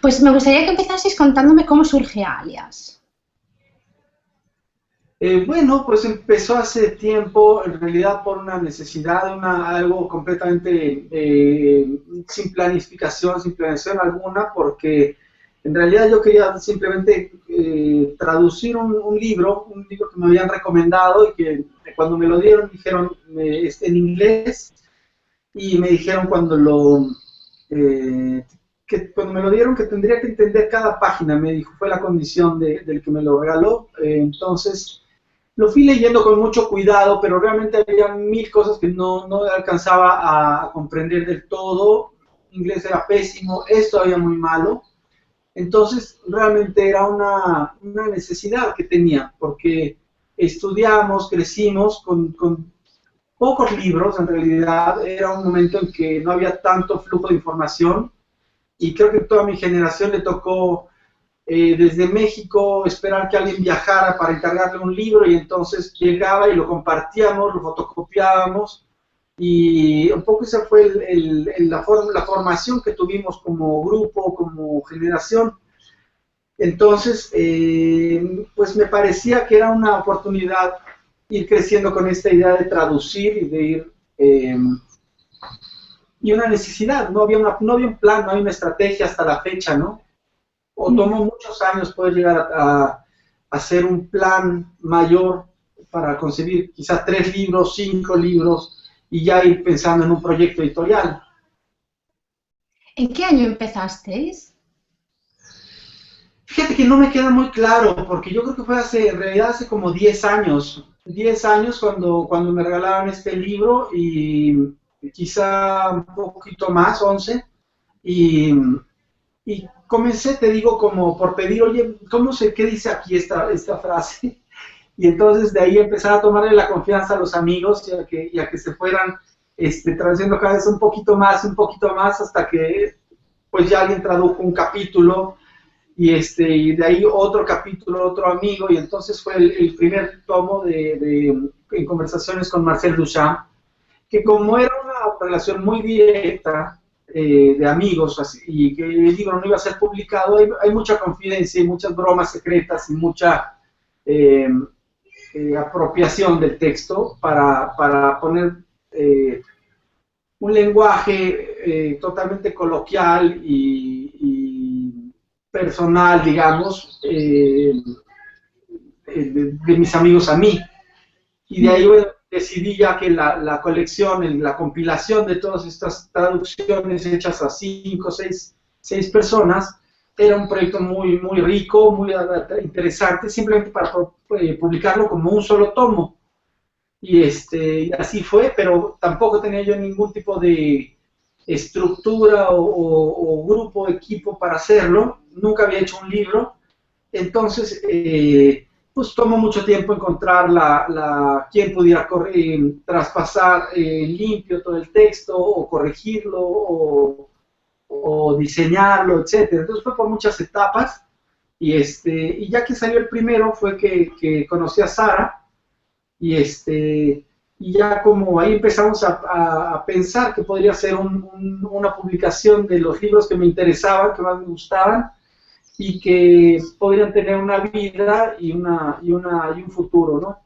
Pues me gustaría que empezaseis contándome cómo surge Alias. Bueno, pues empezó hace tiempo, en realidad por una necesidad, algo completamente sin planificación, sin planeación alguna, porque en realidad yo quería simplemente traducir un libro que me habían recomendado y que cuando me lo dieron dijeron en inglés y me dijeron eh, cuando me lo dieron que tendría que entender cada página, me dijo, fue la condición del que me lo regaló, entonces lo fui leyendo con mucho cuidado, pero realmente había mil cosas que no alcanzaba a comprender del todo. Inglés era pésimo, es todavía muy malo. Entonces, realmente era una necesidad que tenía, porque estudiamos, crecimos con pocos libros, en realidad. Era un momento en que no había tanto flujo de información, y creo que toda mi generación le tocó desde México esperar que alguien viajara para encargarle un libro y entonces llegaba y lo compartíamos, lo fotocopiábamos y un poco esa fue la formación que tuvimos como grupo, como generación. Entonces, pues me parecía que era una oportunidad ir creciendo con esta idea de traducir y de ir... y una necesidad, no había un plan, no había una estrategia hasta la fecha, ¿no? O tomó muchos años poder llegar a hacer un plan mayor para concebir quizás 3 libros, 5 libros y ya ir pensando en un proyecto editorial. ¿En qué año empezasteis? Fíjate que no me queda muy claro, porque yo creo que fue en realidad hace como 10 años. 10 años cuando me regalaron este libro y quizá un poquito más, 11. Y, y comencé, te digo, como por pedir, oye, qué dice aquí esta frase? Y entonces de ahí empezar a tomarle la confianza a los amigos y a que se fueran traduciendo cada vez un poquito más, hasta que pues ya alguien tradujo un capítulo y de ahí otro capítulo, otro amigo, y entonces fue el primer tomo en conversaciones con Marcel Duchamp, que como era una relación muy directa de amigos y que el libro no iba a ser publicado, hay mucha confidencia y muchas bromas secretas y mucha eh, apropiación del texto para poner un lenguaje totalmente coloquial y personal, digamos, de mis amigos a mí. Y de ahí bueno, decidí ya que la colección, la compilación de todas estas traducciones hechas a 5, 6 personas, era un proyecto muy rico, muy interesante, simplemente para publicarlo como un solo tomo. Y así fue, pero tampoco tenía yo ningún tipo de estructura o grupo, equipo para hacerlo. Nunca había hecho un libro. Entonces, pues tomó mucho tiempo encontrar quién pudiera traspasar limpio todo el texto o corregirlo o diseñarlo, etcétera. Entonces fue por muchas etapas y ya que salió el primero fue que conocí a Sara y ya como ahí empezamos a pensar que podría ser una publicación de los libros que me interesaban, que más me gustaban y que podrían tener una vida y un futuro, ¿no?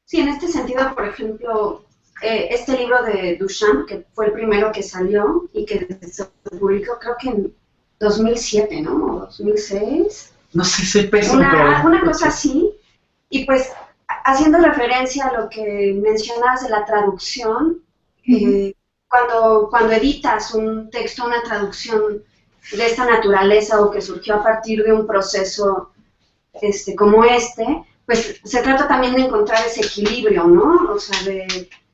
Sí, en este sentido, por ejemplo, este libro de Duchamp, que fue el primero que salió y que se publicó creo que en 2007, ¿no? O 2006. No sé, soy pésimo. Una cosa así, y pues haciendo referencia a lo que mencionabas de la traducción, cuando editas un texto, una traducción de esta naturaleza o que surgió a partir de un proceso como pues se trata también de encontrar ese equilibrio, ¿no? O sea,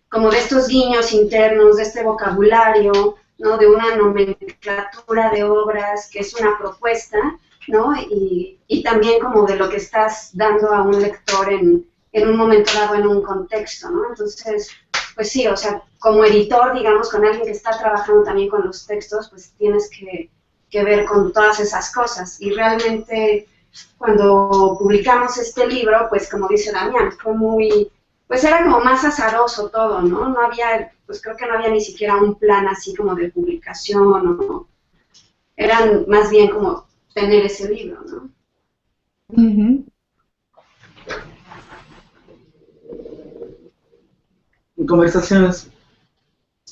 como de estos guiños internos, de este vocabulario, ¿no? De una nomenclatura de obras que es una propuesta, ¿no? Y también como de lo que estás dando a un lector en un momento dado, en un contexto, ¿no? Entonces, pues sí, o sea, como editor, digamos, con alguien que está trabajando también con los textos, pues tienes que ver con todas esas cosas. Y realmente, cuando publicamos este libro, pues como dice Damián, fue pues era como más azaroso todo, ¿no? No había, pues creo que no había ni siquiera un plan así como de publicación, ¿no? eran más bien como tener ese libro, ¿no? Ujú. Conversaciones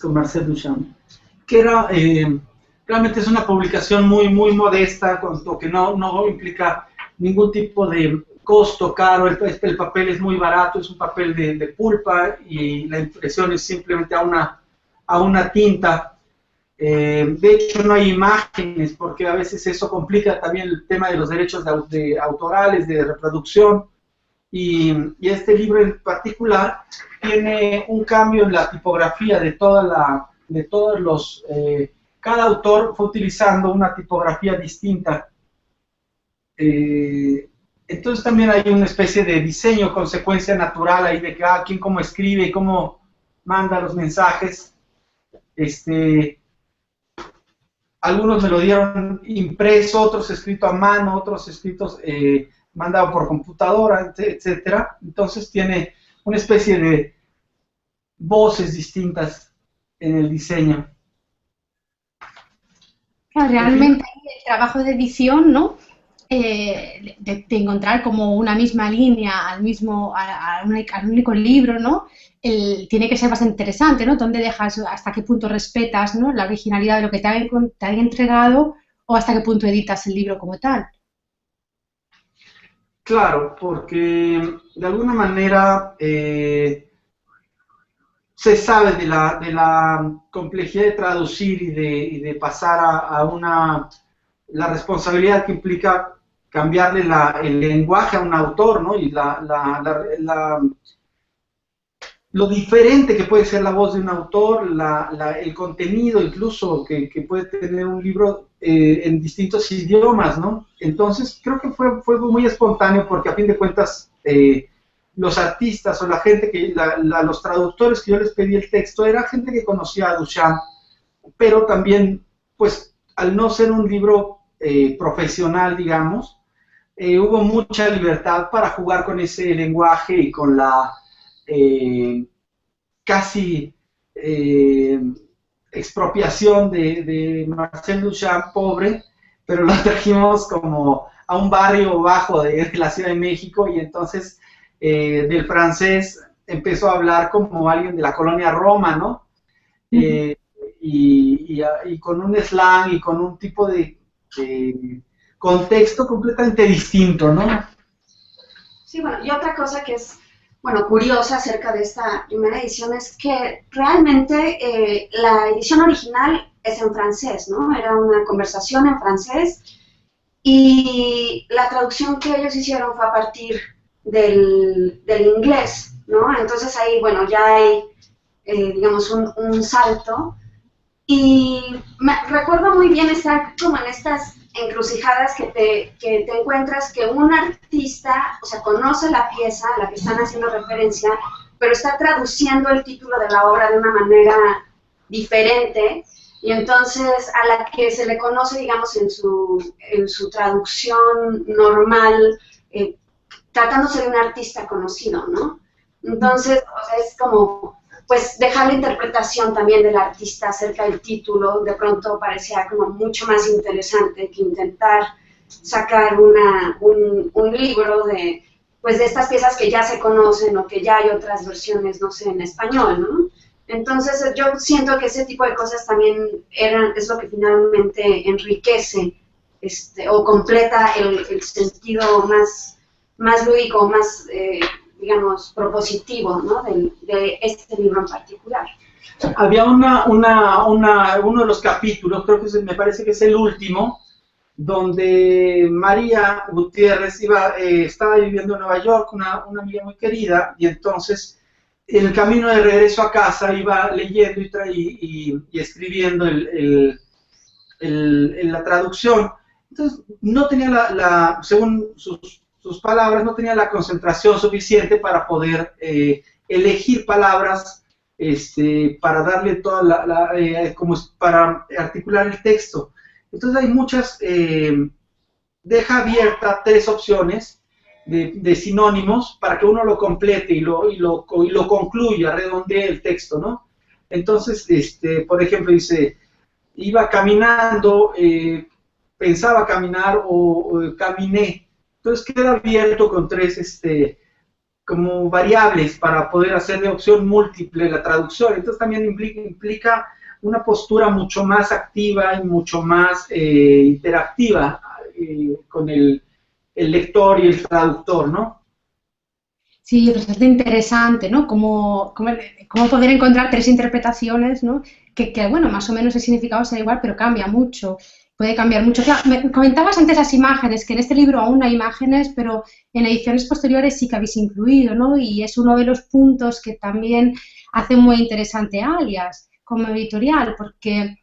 con Marcel Duchamp, que era, realmente es una publicación muy, muy modesta, con lo que no implica ningún tipo de costo caro, el papel es muy barato, es un papel de pulpa y la impresión es simplemente a una tinta. De hecho no hay imágenes porque a veces eso complica también el tema de los derechos de autorales, de reproducción. Y este libro en particular tiene un cambio en la tipografía de todos los... cada autor fue utilizando una tipografía distinta. Entonces también hay una especie de diseño, consecuencia natural ahí de cada quien cómo escribe y cómo manda los mensajes. Algunos me lo dieron impreso, otros escrito a mano, otros escritos mandado por computadora, etcétera. Entonces tiene una especie de voces distintas en el diseño. Claro, realmente el trabajo de edición, ¿no? De encontrar como una misma línea al único libro, ¿no? Tiene que ser bastante interesante, ¿no? ¿Dónde dejas, hasta qué punto respetas, ¿no? La originalidad de lo que te han entregado o hasta qué punto editas el libro como tal? Claro, porque de alguna manera se sabe de la complejidad de traducir y de pasar la responsabilidad que implica cambiarle el lenguaje a un autor, ¿no? Y lo diferente que puede ser la voz de un autor, el contenido incluso que puede tener un libro en distintos idiomas, ¿no? Entonces creo que fue muy espontáneo porque a fin de cuentas los artistas o la gente, los traductores que yo les pedí el texto, era gente que conocía a Duchamp, pero también, pues, al no ser un libro profesional, digamos, hubo mucha libertad para jugar con ese lenguaje y con la casi expropiación de Marcel Duchamp, pobre, pero lo trajimos como a un barrio bajo de la Ciudad de México y entonces del francés empezó a hablar como alguien de la colonia Roma, ¿no? Y con un slang y con un tipo de contexto completamente distinto, ¿no? Sí, bueno, y otra cosa que es, bueno, curiosa acerca de esta primera edición es que realmente la edición original es en francés, ¿no? Era una conversación en francés y la traducción que ellos hicieron fue a partir del inglés, ¿no? Entonces ahí, bueno, ya hay, digamos, un salto. Y recuerdo muy bien estar como en estas encrucijadas que te encuentras que un artista, o sea, conoce la pieza a la que están haciendo referencia, pero está traduciendo el título de la obra de una manera diferente, y entonces a la que se le conoce, digamos, en su traducción normal, tratándose de un artista conocido, ¿no? Entonces, o sea, es como, pues, dejar la interpretación también del artista acerca del título, de pronto parecía como mucho más interesante que intentar sacar un libro de, pues, de estas piezas que ya se conocen o que ya hay otras versiones, no sé, en español, ¿no? Entonces, yo siento que ese tipo de cosas también es lo que finalmente enriquece o completa el sentido más lúdico, más, digamos, propositivo, ¿no? de este libro en particular. Había uno de los capítulos, creo que me parece que es el último, donde María Gutiérrez estaba viviendo en Nueva York, una amiga muy querida, y entonces en el camino de regreso a casa iba leyendo y escribiendo la traducción. Entonces no tenía según sus palabras, no tenía la concentración suficiente para poder elegir palabras para darle toda como para articular el texto. Entonces hay muchas, deja abierta 3 opciones de sinónimos para que uno lo complete y lo concluya, redondee el texto, ¿no? Entonces, por ejemplo, dice, iba caminando pensaba caminar o caminé. Entonces queda abierto con tres como variables para poder hacer de opción múltiple la traducción. Entonces también implica una postura mucho más activa y mucho más interactiva con el lector y el traductor, ¿no? Sí, es bastante interesante, ¿no? Cómo poder encontrar tres interpretaciones, ¿no? Bueno, más o menos el significado será igual, pero cambia mucho, puede cambiar mucho. Claro, me comentabas antes las imágenes, que en este libro aún no hay imágenes, pero en ediciones posteriores sí que habéis incluido, ¿no? Y es uno de los puntos que también hace muy interesante Alias como editorial, porque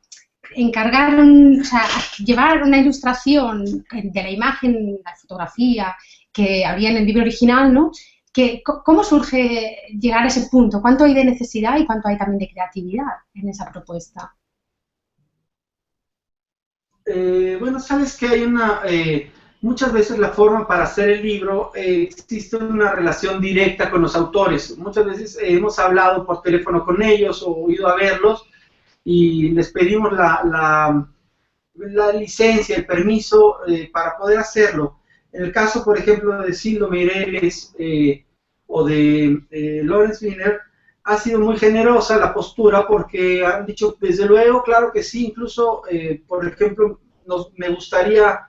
o sea, llevar una ilustración de la imagen, la fotografía que había en el libro original, ¿no? ¿Cómo surge llegar a ese punto? ¿Cuánto hay de necesidad y cuánto hay también de creatividad en esa propuesta? Bueno, sabes que muchas veces la forma para hacer el libro, existe una relación directa con los autores. Muchas veces hemos hablado por teléfono con ellos o ido a verlos y les pedimos la licencia, el permiso para poder hacerlo. En el caso, por ejemplo, de Sildo Meireles o de Lawrence Wiener, ha sido muy generosa la postura porque han dicho, desde luego, claro que sí, incluso, por ejemplo, me gustaría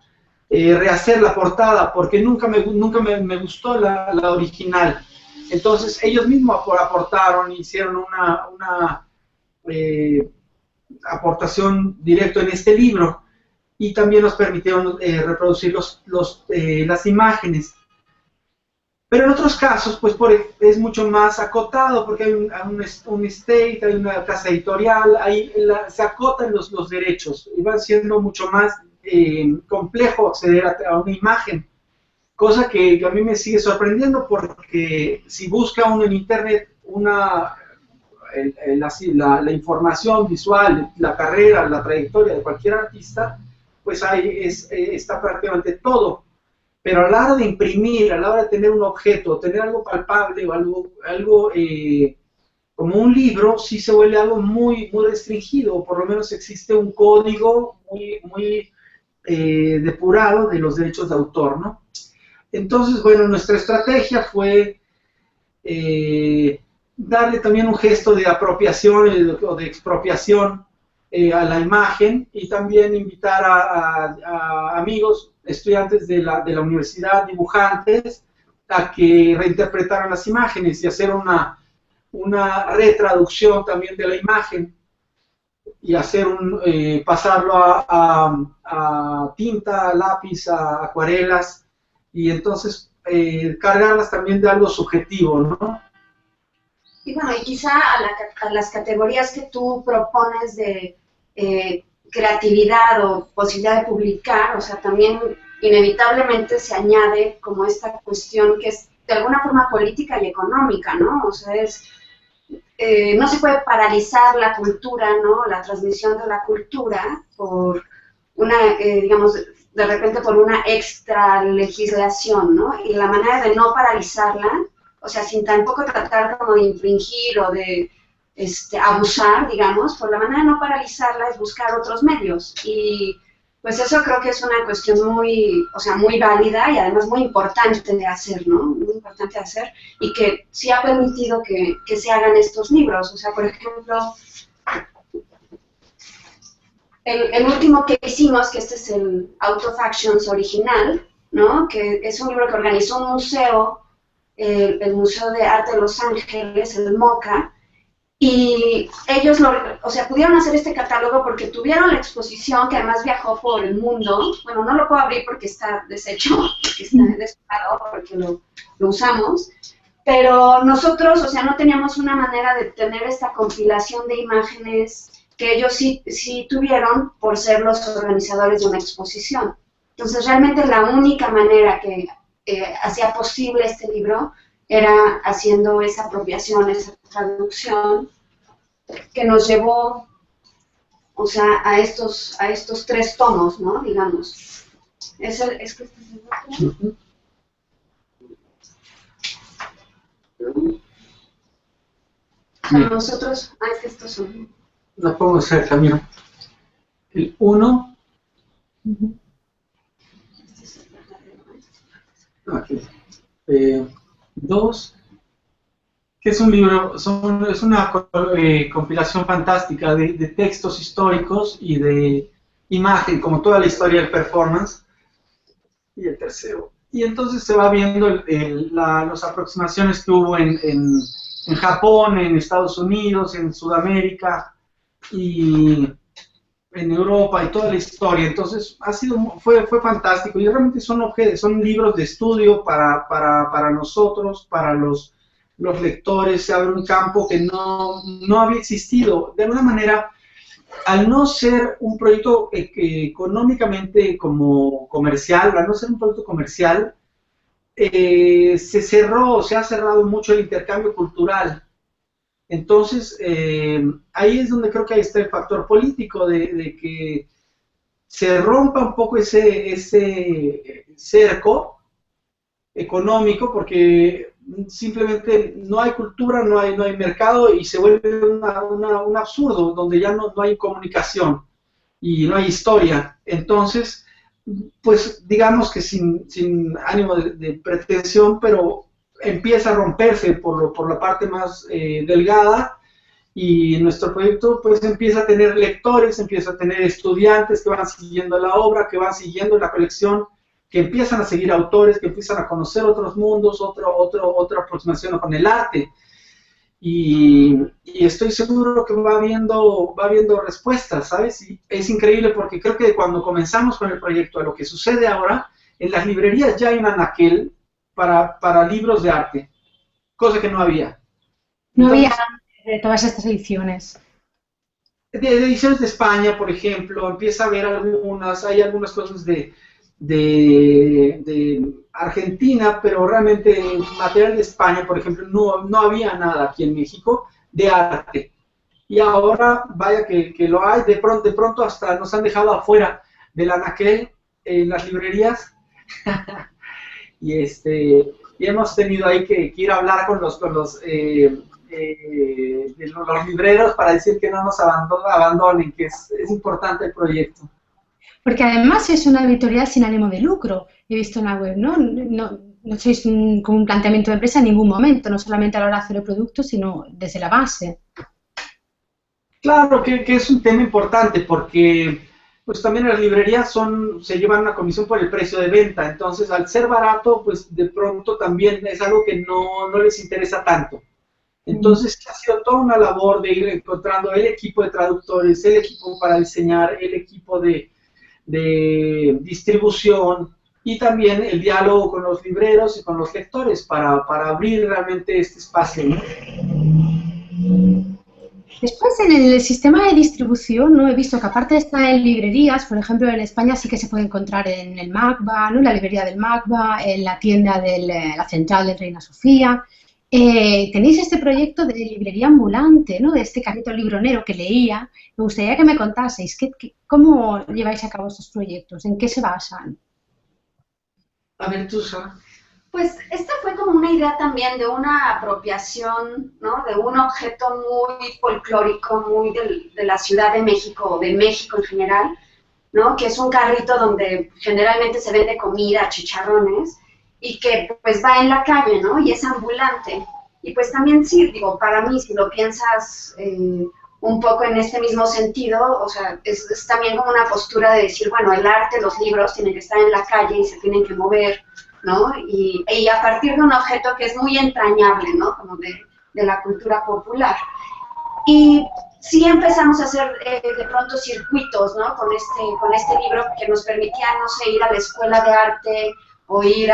rehacer la portada porque nunca me gustó la original. Entonces, ellos mismos aportaron, hicieron una aportación directa en este libro y también nos permitieron reproducir las imágenes. Pero en otros casos, pues es mucho más acotado porque hay un estate, hay una casa editorial, se acotan los derechos y va siendo mucho más complejo acceder a una imagen, cosa que a mí me sigue sorprendiendo porque si busca uno en internet la información visual, la carrera, la trayectoria de cualquier artista, pues ahí está prácticamente todo. Pero a la hora de imprimir, a la hora de tener un objeto, tener algo palpable o algo como un libro, sí se vuelve algo muy, muy restringido, o por lo menos existe un código muy, muy depurado de los derechos de autor, ¿no? Entonces, bueno, nuestra estrategia fue darle también un gesto de apropiación o de expropiación a la imagen y también invitar a amigos, estudiantes de la universidad, dibujantes, a que reinterpretaran las imágenes y hacer una retraducción también de la imagen y pasarlo a tinta, a lápiz, a acuarelas y entonces cargarlas también de algo subjetivo, ¿no? Y bueno, y quizá a las categorías que tú propones de creatividad o posibilidad de publicar, o sea, también inevitablemente se añade como esta cuestión que es de alguna forma política y económica, ¿no? O sea, no se puede paralizar la cultura, ¿no? La transmisión de la cultura por digamos, de repente por una extra legislación, ¿no? Y la manera de no paralizarla, o sea, sin tampoco tratar como de infringir o de abusar, digamos, por la manera de no paralizarla es buscar otros medios. Y pues eso creo que es una cuestión muy, o sea, muy válida y además muy importante de hacer, ¿no? Muy importante de hacer y que sí ha permitido que se hagan estos libros. O sea, por ejemplo, el último que hicimos, que este es el Out of Actions original, ¿no? Que es un libro que organizó un museo, el Museo de Arte de Los Ángeles, el MoCA, y ellos o sea, pudieron hacer este catálogo porque tuvieron la exposición, que además viajó por el mundo. Bueno, no lo puedo abrir porque está deshecho, porque está desocupado, porque lo usamos, pero nosotros, o sea, no teníamos una manera de tener esta compilación de imágenes que ellos sí tuvieron por ser los organizadores de una exposición. Entonces, realmente la única manera que hacía posible este libro era haciendo esa apropiación, esa traducción, que nos llevó, o sea, a estos 3 tomos, ¿no? Digamos. Es que este es el otro. Para nosotros, es que estos son. La pongo cerca, mira. El 1, Ok. Dos, que es un libro, es una compilación fantástica de textos históricos y de imagen, como toda la historia del performance. Y el tercero. Y entonces se va viendo las aproximaciones que hubo en Japón, en Estados Unidos, en Sudamérica y en Europa y toda la historia. Entonces fue fantástico y realmente son libros de estudio para nosotros, para los lectores. Se abre un campo que no había existido. De alguna manera, al no ser un proyecto económicamente como comercial, al no ser un producto comercial, se ha cerrado mucho el intercambio cultural. Entonces, ahí es donde creo que ahí está el factor político de que se rompa un poco ese cerco económico, porque simplemente no hay cultura, no hay mercado y se vuelve un absurdo donde ya no hay comunicación y no hay historia. Entonces, pues digamos que sin ánimo de pretensión, pero empieza a romperse por la parte más delgada y nuestro proyecto pues empieza a tener lectores, empieza a tener estudiantes que van siguiendo la obra, que van siguiendo la colección, que empiezan a seguir autores, que empiezan a conocer otros mundos, otra aproximación con el arte. Y estoy seguro que va viendo respuestas, ¿sabes? Y es increíble porque creo que cuando comenzamos con el proyecto, a lo que sucede ahora, en las librerías ya hay un anaquel para libros de arte, cosa que no había. No había Entonces, de todas estas ediciones. de ediciones de España, por ejemplo, empieza a ver hay algunas cosas de Argentina, pero realmente material de España, por ejemplo, no había nada aquí en México de arte. Y ahora, vaya que lo hay, de pronto hasta nos han dejado afuera del anaquel en las librerías y y hemos tenido ahí que ir a hablar con los libreros para decir que no nos abandonen, que es importante el proyecto. Porque además es una editorial sin ánimo de lucro, he visto en la web, ¿no? No sois con un planteamiento de empresa en ningún momento, no solamente a la hora de hacer el producto, sino desde la base. Claro que es un tema importante porque pues también las librerías se llevan una comisión por el precio de venta, entonces al ser barato, pues de pronto también es algo que no les interesa tanto. Entonces ha sido toda una labor de ir encontrando el equipo de traductores, el equipo para diseñar, el equipo de distribución y también el diálogo con los libreros y con los lectores para abrir realmente este espacio, ¿no? Después, en el sistema de distribución, ¿no? He visto que aparte de estar en librerías, por ejemplo, en España sí que se puede encontrar en el MACBA, ¿no? En la librería del MACBA, en la tienda de la central de Reina Sofía. Tenéis este proyecto de librería ambulante, ¿no? De este carrito libronero que leía. Me gustaría que me contaseis cómo lleváis a cabo estos proyectos, en qué se basan. A ver, tú, Sara. Pues esta fue como una idea también de una apropiación, ¿no? De un objeto muy folclórico, muy de la Ciudad de México, o de México en general, ¿no? Que es un carrito donde generalmente se vende comida, chicharrones, y que pues va en la calle, ¿no? Y es ambulante. Y pues también sí, digo, para mí, si lo piensas un poco en este mismo sentido, o sea, es también como una postura de decir, bueno, el arte, los libros tienen que estar en la calle y se tienen que mover, ¿no? Y a partir de un objeto que es muy entrañable, ¿no? Como de la cultura popular. Y sí empezamos a hacer de pronto circuitos, ¿no? Con este libro que nos permitía, no sé, ir a la escuela de arte o ir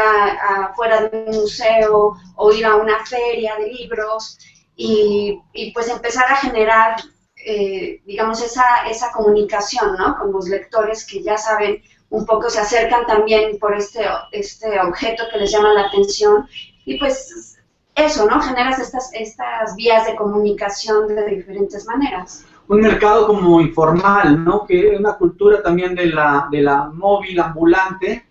fuera de un museo o ir a una feria de libros y pues empezar a generar, digamos, esa comunicación, ¿no? Con los lectores que ya saben un poco, se acercan también por este objeto que les llama la atención y pues eso, ¿no? Generas estas vías de comunicación de diferentes maneras. Un mercado como informal, ¿no? Que es una cultura también de la móvil ambulante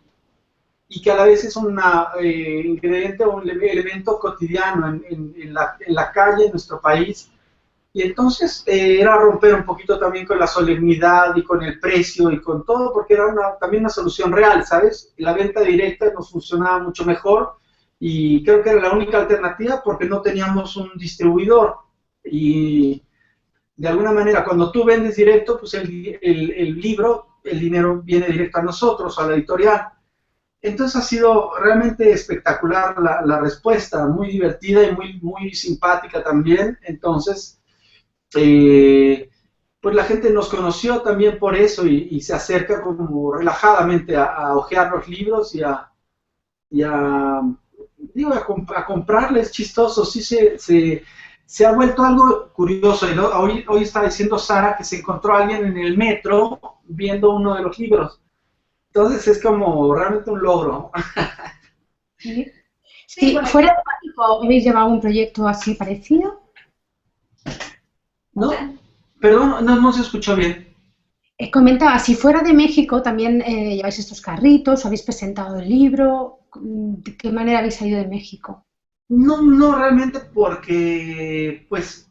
y que a la vez es un ingrediente o un elemento cotidiano en la calle, en nuestro país, Y entonces era romper un poquito también con la solemnidad y con el precio y con todo, porque era también una solución real, ¿sabes? La venta directa nos funcionaba mucho mejor y creo que era la única alternativa porque no teníamos un distribuidor. Y de alguna manera, cuando tú vendes directo, pues el libro, el dinero viene directo a nosotros, a la editorial. Entonces ha sido realmente espectacular la respuesta, muy divertida y muy simpática también. Entonces, pues la gente nos conoció también por eso y se acerca como relajadamente a hojear los libros y a, digo, a comprarles chistosos. Sí se ha vuelto algo curioso. ¿No? Hoy está diciendo Sara que se encontró a alguien en el metro viendo uno de los libros. Entonces es como realmente un logro. Sí, Sí, bueno, fuera de México, ¿habéis llevado un proyecto así parecido? ¿No? Perdón, no se escuchó bien. Comentaba, si fuera de México también lleváis estos carritos, o habéis presentado el libro, ¿de qué manera habéis salido de México? No realmente porque, pues,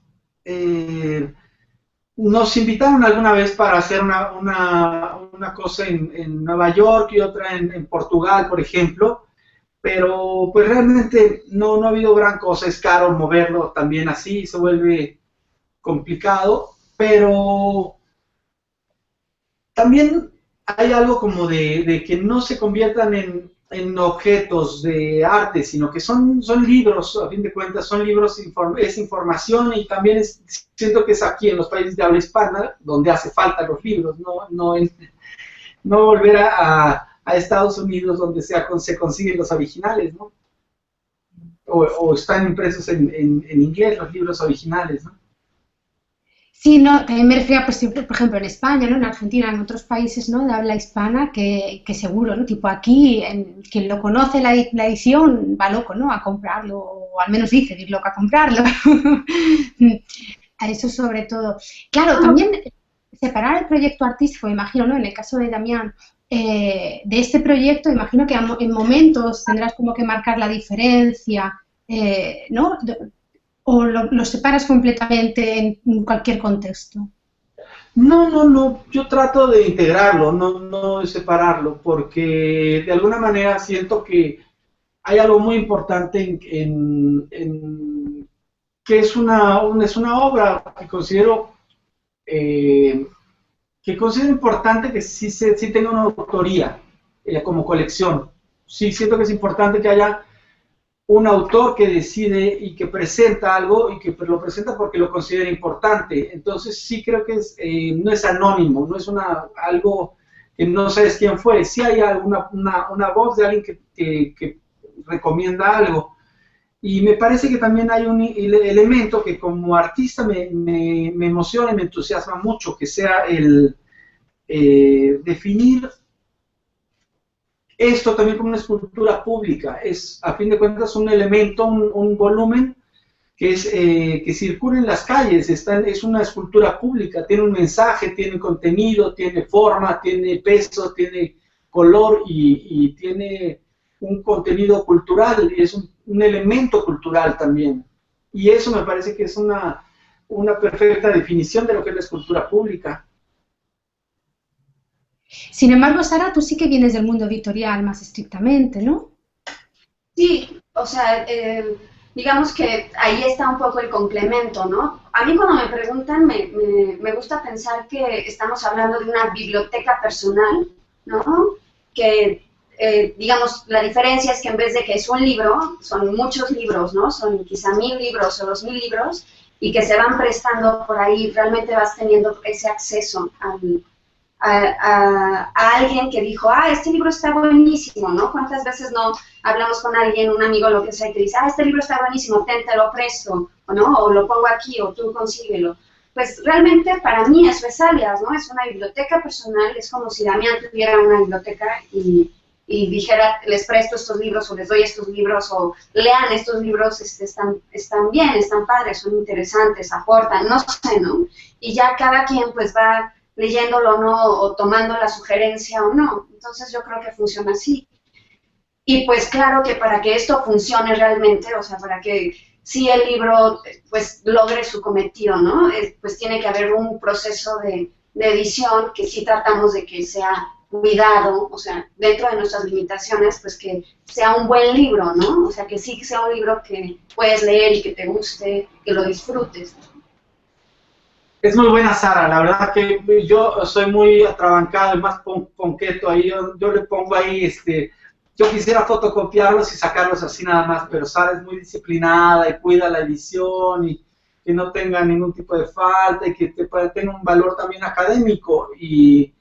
nos invitaron alguna vez para hacer una cosa en Nueva York y otra en Portugal, por ejemplo, pero pues realmente no ha habido gran cosa, es caro moverlo también así, se vuelve complicado, pero también hay algo como de que no se conviertan en objetos de arte, sino que son libros, a fin de cuentas, son libros, es información y también siento que es aquí en los países de habla hispana donde hace falta los libros, no volver a Estados Unidos donde se consiguen los originales, ¿no? O están impresos en inglés los libros originales, ¿no? Sí, no, también me refería, pues, por ejemplo, en España, ¿no? En Argentina, en otros países, ¿no? De habla hispana, que seguro, ¿no? Tipo aquí, quien lo conoce la edición va loco, ¿no? A comprarlo, o al menos dice ir loco a comprarlo. A eso sobre todo. Claro, también separar el proyecto artístico, imagino, ¿no? En el caso de Damián, de este proyecto, imagino que en momentos tendrás como que marcar la diferencia, ¿no? ¿O lo separas completamente en cualquier contexto? No, yo trato de integrarlo, no de separarlo, porque de alguna manera siento que hay algo muy importante que es una obra eh, que considero importante que sí tenga una autoría como colección. Sí siento que es importante que haya un autor que decide y que presenta algo y que lo presenta porque lo considera importante. Entonces sí creo que no es anónimo, no es algo que no sabes quién fue. Sí hay una voz de alguien que recomienda algo. Y me parece que también hay un elemento que como artista me emociona y me entusiasma mucho, que sea el definir esto también como una escultura pública. Es, a fin de cuentas, un elemento, un volumen que circula en las calles. Es una escultura pública, tiene un mensaje, tiene contenido, tiene forma, tiene peso, tiene color y tiene un contenido cultural, y es un elemento cultural también. Y eso me parece que es una perfecta definición de lo que es la escultura pública. Sin embargo, Sara, tú sí que vienes del mundo editorial más estrictamente, ¿no? Sí, o sea, digamos que ahí está un poco el complemento, ¿no? A mí cuando me preguntan me gusta pensar que estamos hablando de una biblioteca personal, ¿no? Que, digamos, la diferencia es que en vez de que es un libro, son muchos libros, ¿no? Son quizá 1000 libros o 2000 libros y que se van prestando por ahí, realmente vas teniendo ese acceso a alguien que dijo, este libro está buenísimo, ¿no? ¿Cuántas veces no hablamos con alguien, un amigo, lo que sea, y te dice, este libro está buenísimo, te lo presto, o no, o lo pongo aquí, o tú consíguelo? Pues realmente para mí eso es Alias, ¿no? Es una biblioteca personal, es como si Damián tuviera una biblioteca y dijera, les presto estos libros, o les doy estos libros, o lean estos libros, están bien, están padres, son interesantes, aportan, no sé, ¿no? Y ya cada quien pues va leyéndolo o no, o tomando la sugerencia o no. Entonces yo creo que funciona así. Y pues claro que para que esto funcione realmente, o sea, para que si el libro pues logre su cometido, ¿no? Pues tiene que haber un proceso de edición que sí tratamos de que sea cuidado, o sea, dentro de nuestras limitaciones, pues que sea un buen libro, ¿no? O sea, que sí sea un libro que puedes leer y que te guste, que lo disfrutes. Es muy buena Sara, la verdad que yo soy muy atrabancado y más ponqueto ahí, yo le pongo ahí, yo quisiera fotocopiarlos y sacarlos así nada más, pero Sara es muy disciplinada y cuida la edición y que no tenga ningún tipo de falta y que tenga un valor también académico y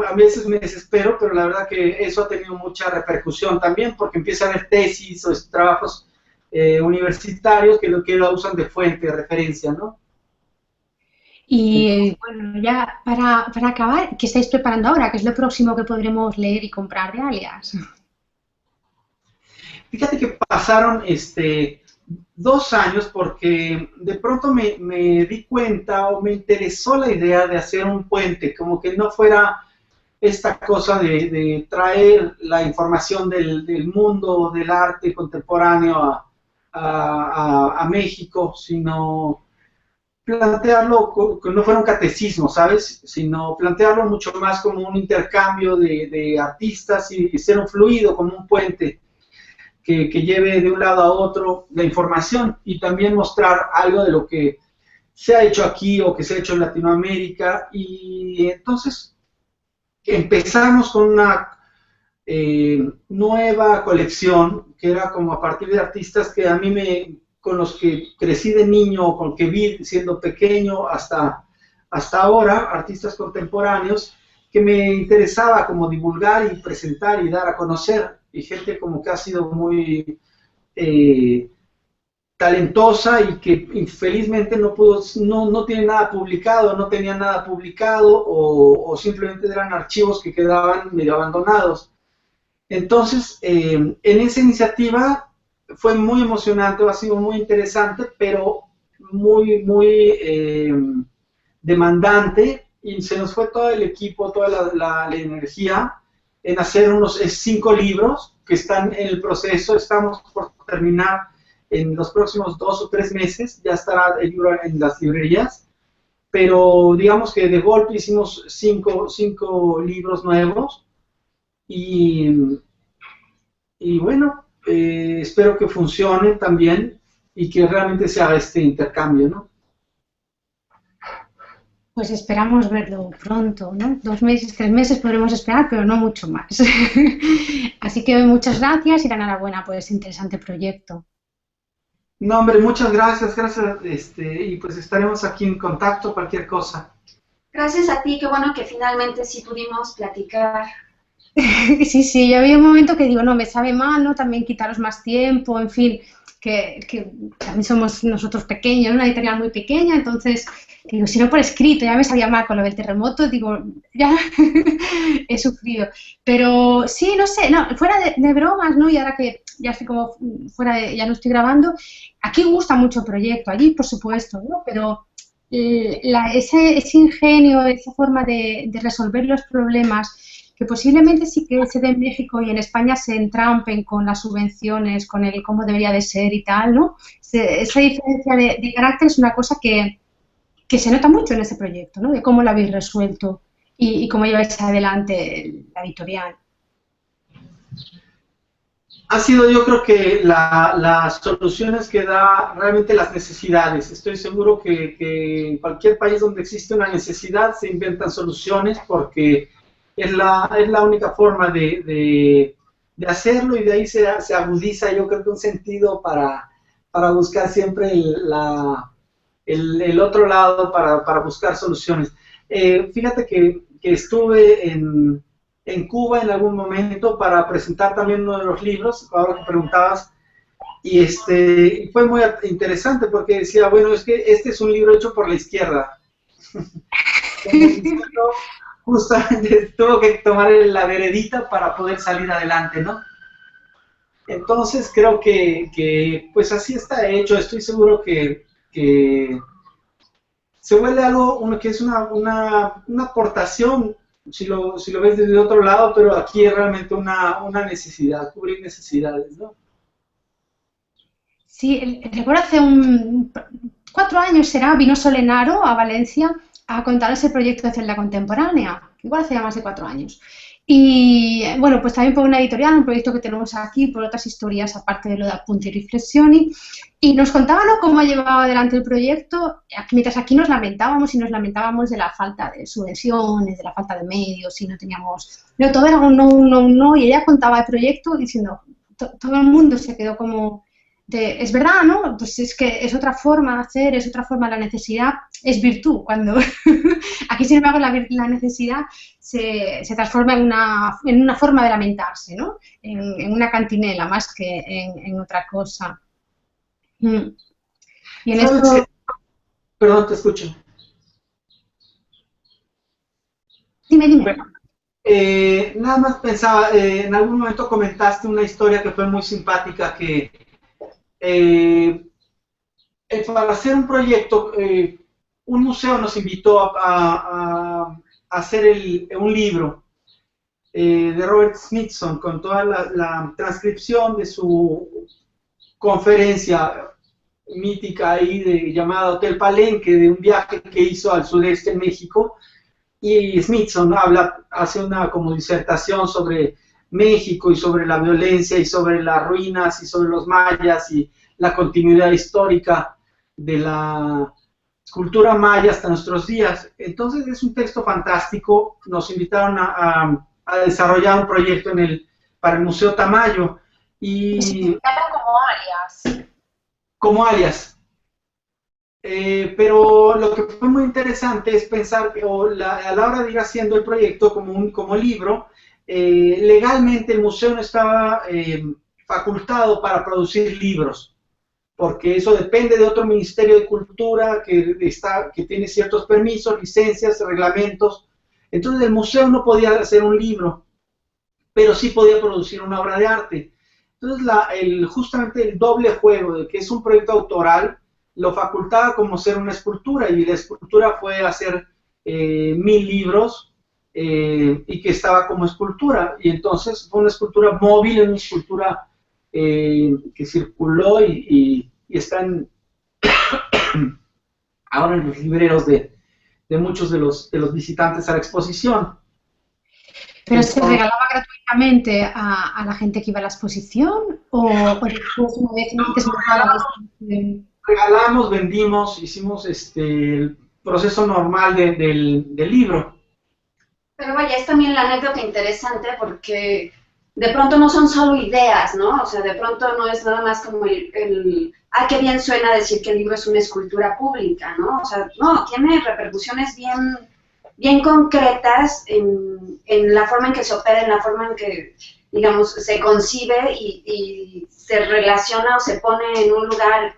a veces me desespero, pero la verdad que eso ha tenido mucha repercusión también porque empieza a haber tesis o trabajos universitarios que lo usan de fuente, de referencia, ¿no? Y bueno, ya para acabar, ¿qué estáis preparando ahora? ¿Qué es lo próximo que podremos leer y comprar de Alias? Fíjate que pasaron 2 años porque de pronto me di cuenta o me interesó la idea de hacer un puente, como que no fuera esta cosa de traer la información del mundo del arte contemporáneo a México, sino plantearlo que no fuera un catecismo, ¿sabes? Sino plantearlo mucho más como un intercambio de artistas y ser un fluido, como un puente que lleve de un lado a otro la información y también mostrar algo de lo que se ha hecho aquí o que se ha hecho en Latinoamérica. Y entonces empezamos con una nueva colección que era como a partir de artistas que a mí con los que crecí de niño, con los que vi siendo pequeño hasta ahora, artistas contemporáneos, que me interesaba como divulgar y presentar y dar a conocer, y gente como que ha sido muy talentosa y que infelizmente no tiene nada publicado, no tenía nada publicado o simplemente eran archivos que quedaban medio abandonados. Entonces, en esa iniciativa fue muy emocionante, ha sido muy interesante, pero muy demandante y se nos fue todo el equipo, toda la energía en hacer unos 5 libros que están en el proceso, estamos por terminar en los próximos 2 o 3 meses, ya estará el libro en las librerías, pero digamos que de golpe hicimos 5 libros nuevos y bueno, espero que funcione también y que realmente se haga este intercambio, ¿no? Pues esperamos verlo pronto, ¿no? 2 meses, 3 meses podremos esperar, pero no mucho más. Así que muchas gracias y la enhorabuena por este interesante proyecto. No, hombre, muchas gracias, y pues estaremos aquí en contacto, cualquier cosa. Gracias a ti, qué bueno que finalmente sí pudimos platicar. Sí, yo había un momento que digo, no, me sabe mal, ¿no? También quitaros más tiempo, en fin, que también somos nosotros pequeños, una editorial muy pequeña, entonces, digo, si no por escrito, ya me sabía mal con lo del terremoto, digo, ya he sufrido. Pero sí, no sé, no, fuera de bromas, ¿no? Y ahora que ya estoy como ya no estoy grabando, aquí gusta mucho el proyecto, allí por supuesto, ¿no? Pero ese ingenio, esa forma de resolver los problemas que posiblemente sí que se dé en México y en España se entrampen con las subvenciones, con el cómo debería de ser y tal, ¿no? Esa diferencia de carácter es una cosa que se nota mucho en ese proyecto, ¿no? De cómo lo habéis resuelto y cómo lleváis adelante la editorial. Ha sido, yo creo que las soluciones que da realmente las necesidades. Estoy seguro que en cualquier país donde existe una necesidad se inventan soluciones porque es la única forma de hacerlo y de ahí se agudiza, yo creo que un sentido para buscar siempre el otro lado, para buscar soluciones. Fíjate que estuve en Cuba en algún momento para presentar también uno de los libros, ahora que preguntabas, y fue muy interesante porque decía, bueno, es que este es un libro hecho por la izquierda. Justamente tuvo que tomar la veredita para poder salir adelante, ¿no? Entonces creo que pues así está hecho, estoy seguro que se vuelve algo que es una aportación, si lo ves desde otro lado, pero aquí es realmente una necesidad, cubrir necesidades, ¿no? Sí, recuerdo hace 4 años será, vino Solenaro a Valencia a contar ese proyecto de celda contemporánea, igual hace ya más de 4 años. Y bueno, pues también por una editorial, un proyecto que tenemos aquí, por otras historias, aparte de lo de Apunti y Riflessioni, y nos contaban, ¿no?, cómo llevaba adelante el proyecto, mientras aquí nos lamentábamos y nos lamentábamos de la falta de subvenciones, de la falta de medios, y no teníamos, no, todo era un no, un no, un no, y ella contaba el proyecto diciendo, todo el mundo se quedó como es verdad, ¿no? Pues es que es otra forma de hacer, es otra forma, la necesidad es virtud. Cuando aquí, sin embargo, la necesidad se transforma en una forma de lamentarse, ¿no? En una cantinela más que en otra cosa. Y en ¿Sabes qué? esto... Perdón, te escucho. Dime, dime. Bueno, nada más pensaba, en algún momento comentaste una historia que fue muy simpática, que eh, para hacer un proyecto, un museo nos invitó a hacer un libro de Robert Smithson con toda la transcripción de su conferencia mítica ahí llamada Hotel Palenque, de un viaje que hizo al sudeste en México. Y Smithson hace una como disertación sobre México y sobre la violencia y sobre las ruinas y sobre los mayas y la continuidad histórica de la cultura maya hasta nuestros días. Entonces es un texto fantástico. Nos invitaron a desarrollar un proyecto para el Museo Tamayo. Y Como alias. como alias. Pero lo que fue muy interesante es pensar que a la hora de ir haciendo el proyecto como libro, legalmente el museo no estaba facultado para producir libros, porque eso depende de otro Ministerio de Cultura que tiene ciertos permisos, licencias, reglamentos. Entonces el museo no podía hacer un libro, pero sí podía producir una obra de arte. Entonces justamente el doble juego de que es un proyecto autoral lo facultaba como ser una escultura, y la escultura fue hacer 1000 libros y que estaba como escultura, y entonces fue una escultura móvil, una escultura que circuló y están ahora en los libreros de muchos de los visitantes a la exposición. ¿Pero se regalaba gratuitamente a la gente que iba a la exposición? ¿O después, una vez antes montaba la exposición? Regalamos, vendimos, hicimos el proceso normal del libro. Pero vaya, es también la anécdota interesante porque de pronto no son solo ideas, ¿no? O sea, de pronto no es nada más como qué bien suena decir que el libro es una escultura pública, ¿no? O sea, no, tiene repercusiones bien concretas en la forma en que se opera, en la forma en que, digamos, se concibe y se relaciona o se pone en un lugar,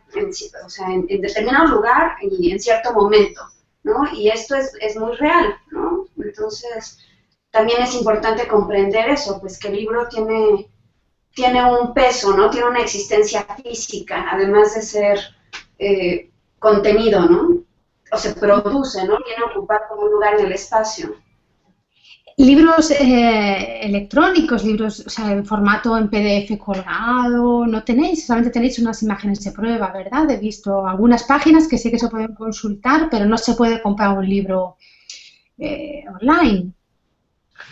o sea, en determinado lugar y en cierto momento, ¿no? Y esto es muy real, ¿no? Entonces, también es importante comprender eso, pues que el libro tiene un peso, ¿no? Tiene una existencia física, además de ser contenido, ¿no? O se produce, ¿no? Viene a ocupar como un lugar en el espacio. Libros electrónicos, libros, o sea, en formato en PDF colgado, no tenéis, solamente tenéis unas imágenes de prueba, ¿verdad? He visto algunas páginas que sí que se pueden consultar, pero no se puede comprar un libro online.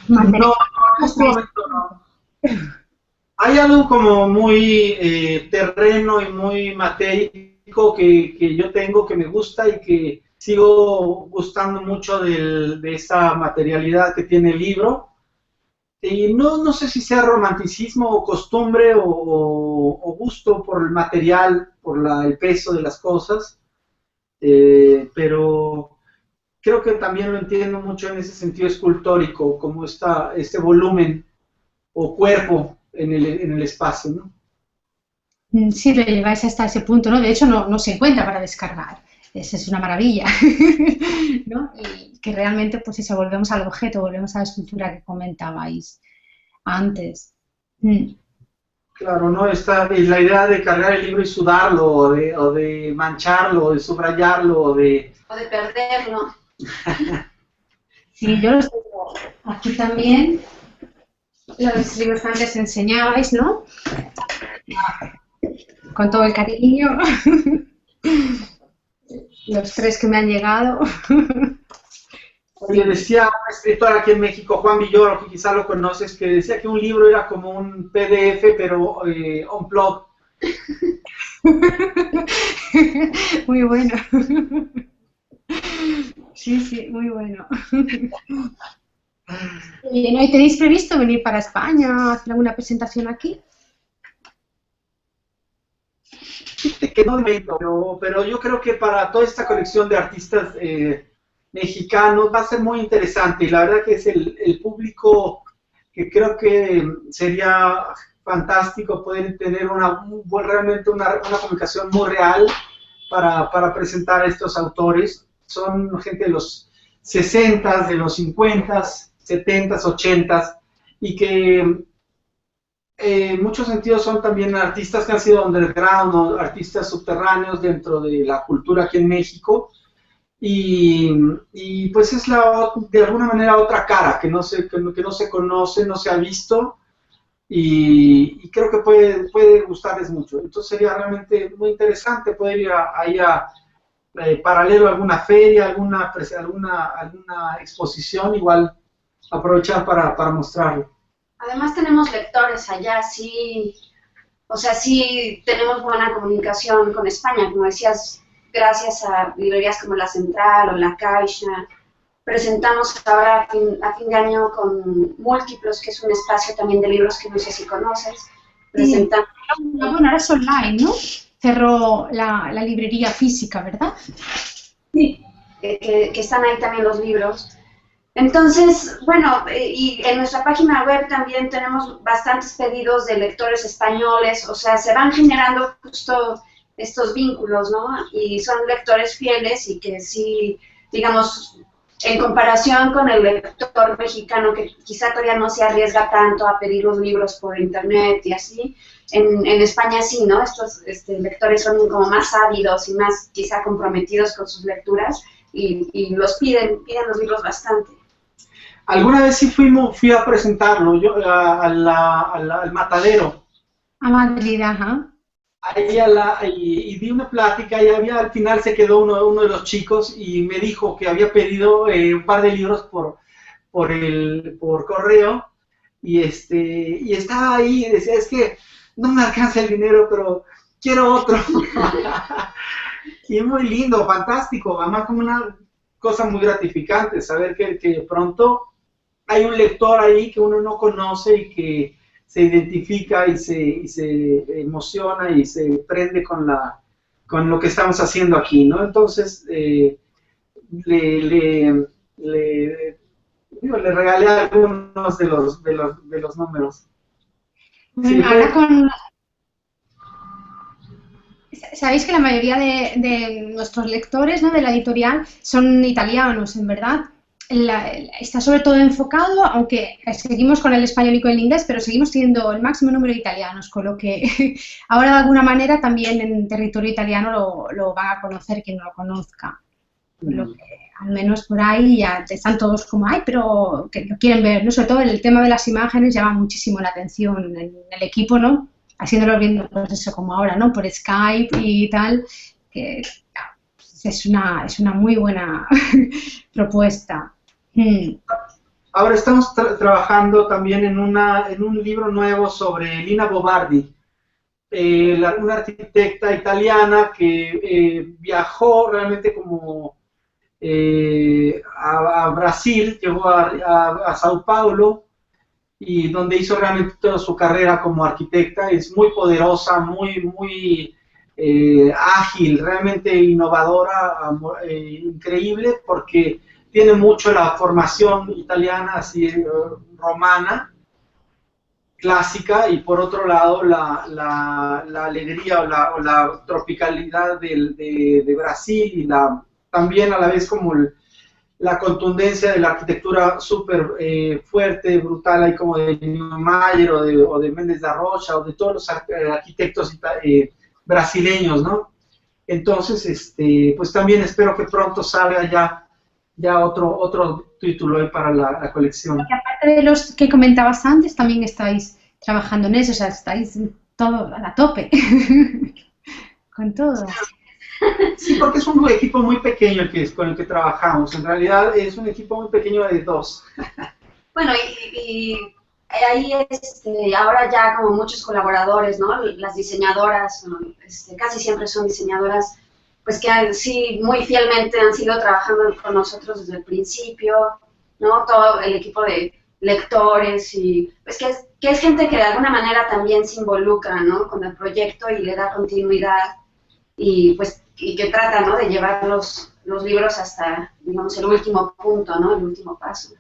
No, en este momento no. Hay algo como muy terreno y muy matérico que yo tengo, que me gusta y que sigo gustando mucho de esa materialidad que tiene el libro. Y no sé si sea romanticismo o costumbre o gusto por el material, por el peso de las cosas, pero creo que también lo entiendo mucho en ese sentido escultórico, como este volumen o cuerpo en el espacio, ¿no? Sí, lo lleváis hasta ese punto, ¿no? De hecho, no se encuentra para descargar. Esa es una maravilla, ¿no? Y que realmente, pues eso, volvemos al objeto, volvemos a la escultura que comentabais antes. Claro, ¿no? La idea de cargar el libro y sudarlo, o de mancharlo, o de subrayarlo, O de perderlo. Sí, yo los tengo aquí también, los libros que antes enseñabais, ¿no? con todo el cariño. Los 3 que me han llegado. Oye, decía un escritor aquí en México, Juan Villoro, que quizá lo conoces, que decía que un libro era como un PDF, pero unplugged. Muy bueno. Sí, sí, muy bueno. ¿No tenéis previsto venir para España a hacer alguna presentación aquí? Que no pero yo creo que para toda esta colección de artistas mexicanos va a ser muy interesante y la verdad que es el público que creo que sería fantástico poder tener realmente una comunicación muy real para presentar a estos autores. Son gente de los 60, de los 50, 70, 80 y que en muchos sentidos son también artistas que han sido underground o artistas subterráneos dentro de la cultura aquí en México y pues es de alguna manera otra cara que no se conoce, no se ha visto y creo que puede gustarles mucho. Entonces sería realmente muy interesante poder ir ahí paralelo a alguna feria, alguna exposición, igual aprovechar para mostrarlo. Además tenemos lectores allá, sí, o sea, sí tenemos buena comunicación con España, como decías, gracias a librerías como La Central o La Caixa. Presentamos ahora a fin de año con Múltiplos, que es un espacio también de libros que no sé si conoces. Presentamos. Sí. Bueno, ahora es online, ¿no? Cerró la librería física, ¿verdad? Sí, que están ahí también los libros. Entonces, bueno, y en nuestra página web también tenemos bastantes pedidos de lectores españoles, o sea, se van generando justo estos vínculos, ¿no? Y son lectores fieles y que sí, digamos, en comparación con el lector mexicano que quizá todavía no se arriesga tanto a pedir los libros por internet y así, en España sí, ¿no? Estos lectores son como más ávidos y más quizá comprometidos con sus lecturas y los piden los libros bastante. Alguna vez sí fui a presentarlo, yo al Matadero. A Madrid, ajá. Ahí y di una plática y al final se quedó uno de los chicos y me dijo que había pedido un par de libros por correo y estaba ahí y decía, es que no me alcanza el dinero, pero quiero otro. Y es muy lindo, fantástico, además como una cosa muy gratificante saber que pronto hay un lector ahí que uno no conoce y que se identifica y se emociona y se prende con lo que estamos haciendo aquí, ¿no? Entonces, le regalé algunos de los números. Bueno, sí, ahora sabéis que la mayoría de nuestros lectores, ¿no?, de la editorial son italianos, en verdad. Está sobre todo enfocado, aunque seguimos con el español y con el inglés, pero seguimos teniendo el máximo número de italianos, con lo que ahora de alguna manera también en territorio italiano lo van a conocer quien no lo conozca. Lo que, al menos por ahí ya están todos como, ay, pero que lo quieren ver, ¿no? Sobre todo el tema de las imágenes llama muchísimo la atención en el equipo, ¿no? Haciéndolo viendo, pues eso, como ahora, ¿no? Por Skype y tal, que es una muy buena propuesta. Ahora estamos trabajando también en un libro nuevo sobre Lina Bobardi, una arquitecta italiana que viajó realmente como a Brasil, llegó a Sao Paulo y donde hizo realmente toda su carrera como arquitecta. Es muy poderosa, muy ágil, realmente innovadora, increíble, porque tiene mucho la formación italiana, así romana, clásica, y por otro lado la alegría o la tropicalidad de Brasil, y también a la vez como la contundencia de la arquitectura súper fuerte, brutal, ahí como de Niemeyer o de Méndez da Rocha, o de todos los arquitectos brasileños, ¿no? Entonces, pues también espero que pronto salga ya otro título ahí para la colección. Porque aparte de los que comentabas antes, también estáis trabajando en eso, o sea, estáis todo a tope, con todo. Sí, porque es un equipo muy pequeño con el que trabajamos. En realidad es un equipo muy pequeño de dos. Bueno, y ahí ahora ya como muchos colaboradores, ¿no? Las diseñadoras, casi siempre son diseñadoras, pues que sí, muy fielmente han sido trabajando con nosotros desde el principio, ¿no? Todo el equipo de lectores y pues que es gente que de alguna manera también se involucra, ¿no? Con el proyecto y le da continuidad y pues y que trata, ¿no? De llevar los libros hasta, digamos, el último punto, ¿no? El último paso.